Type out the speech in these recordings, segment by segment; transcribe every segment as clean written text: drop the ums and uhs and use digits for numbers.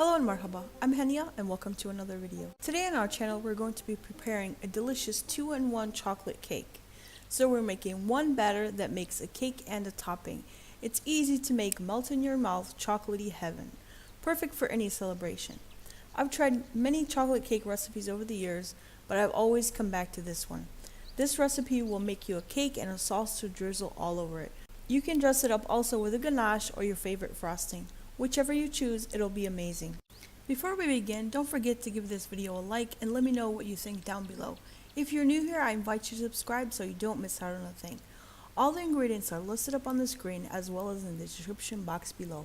Hello and marhaba, I'm Hania and welcome to another video. Today on our channel we're going to be preparing a delicious 2-in-1 chocolate cake. So we're making one batter that makes a cake and a topping. It's easy to make, melt in your mouth, chocolatey heaven. Perfect for any celebration. I've tried many chocolate cake recipes over the years, but I've always come back to this one. This recipe will make you a cake and a sauce to drizzle all over it. You can dress it up also with a ganache or your favorite frosting. Whichever you choose, it'll be amazing. Before we begin, don't forget to give this video a like and let me know what you think down below. If you're new here, I invite you to subscribe so you don't miss out on a thing. All the ingredients are listed up on the screen as well as in the description box below.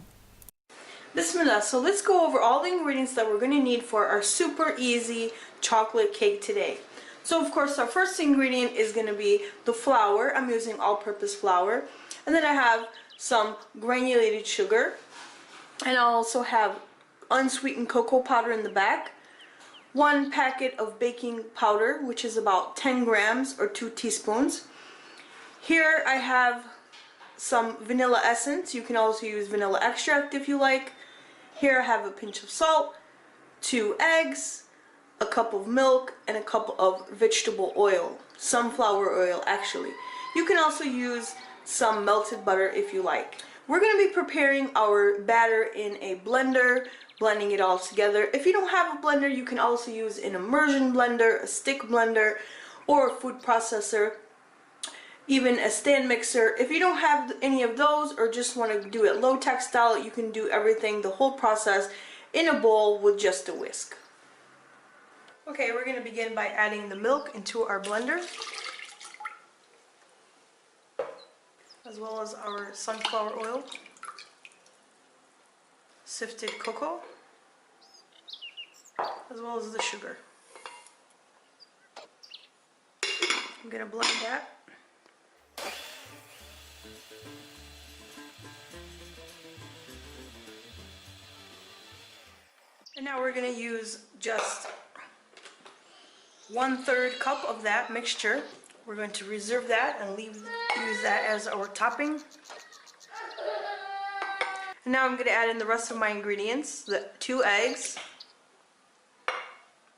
Bismillah, so let's go over all the ingredients that we're going to need for our super easy chocolate cake today. So of course our first ingredient is going to be the flour. I'm using all-purpose flour. And then I have some granulated sugar. And I also have unsweetened cocoa powder in the back, 1 packet of baking powder, which is about 10 grams or 2 teaspoons. Here I have some vanilla essence. You can also use vanilla extract if you like. Here I have a pinch of salt, 2 eggs, a cup of milk, and a cup of vegetable oil, sunflower oil actually. You can also use some melted butter if you like. We're going to be preparing our batter in a blender, blending it all together. If you don't have a blender, you can also use an immersion blender, a stick blender, or a food processor, even a stand mixer. If you don't have any of those or just want to do it low-tech style, you can do everything, the whole process, in a bowl with just a whisk. Okay, we're going to begin by adding the milk into our blender, as well as our sunflower oil, sifted cocoa, as well as the sugar. I'm going to blend that. And now we're going to use just 1/3 cup of that mixture. We're going to reserve that and use that as our topping. And now I'm going to add in the rest of my ingredients, the 2 eggs,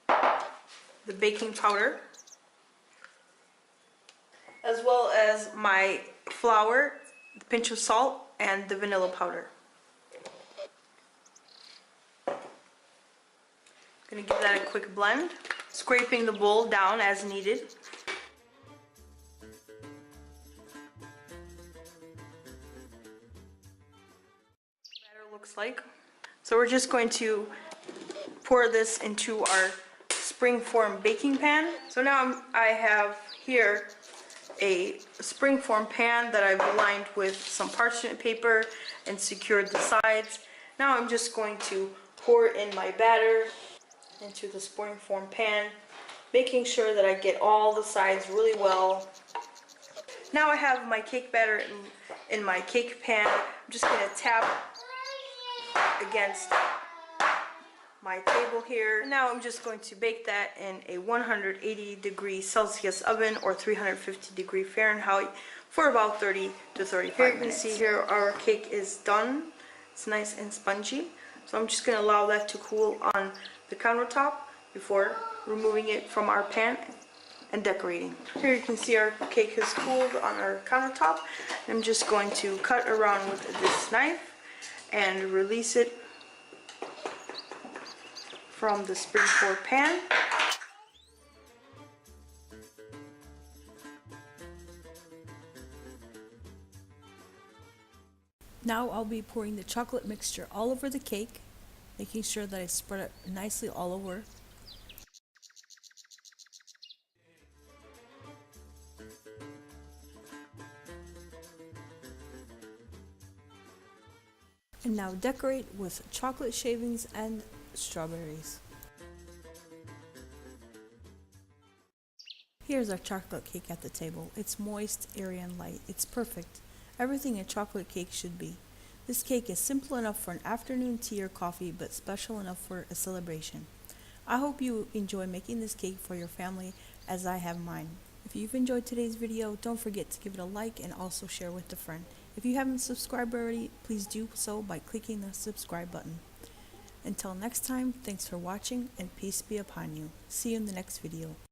the baking powder, as well as my flour, the pinch of salt, and the vanilla powder. I'm going to give that a quick blend, scraping the bowl down as needed. Looks like. So we're just going to pour this into our springform baking pan. So now I have here a springform pan that I've lined with some parchment paper and secured the sides. Now I'm just going to pour in my batter into the springform pan, making sure that I get all the sides really well. Now I have my cake batter in my cake pan. I'm just going to tap against my table here. Now I'm just going to bake that in a 180-degree-Celsius oven or 350-degree Fahrenheit for about 30 to 35 minutes. You can see here our cake is done. It's nice and spongy. So I'm just going to allow that to cool on the countertop before removing it from our pan and decorating. Here you can see our cake has cooled on our countertop. I'm just going to cut around with this knife and release it from the springform pan. Now I'll be pouring the chocolate mixture all over the cake, making sure that I spread it nicely all over. And now decorate with chocolate shavings and strawberries. Here's our chocolate cake at the table. It's moist, airy, and light. It's perfect. Everything a chocolate cake should be. This cake is simple enough for an afternoon tea or coffee, but special enough for a celebration. I hope you enjoy making this cake for your family as I have mine. If you've enjoyed today's video, don't forget to give it a like and also share with a friend. If you haven't subscribed already, please do so by clicking the subscribe button. Until next time, thanks for watching and peace be upon you. See you in the next video.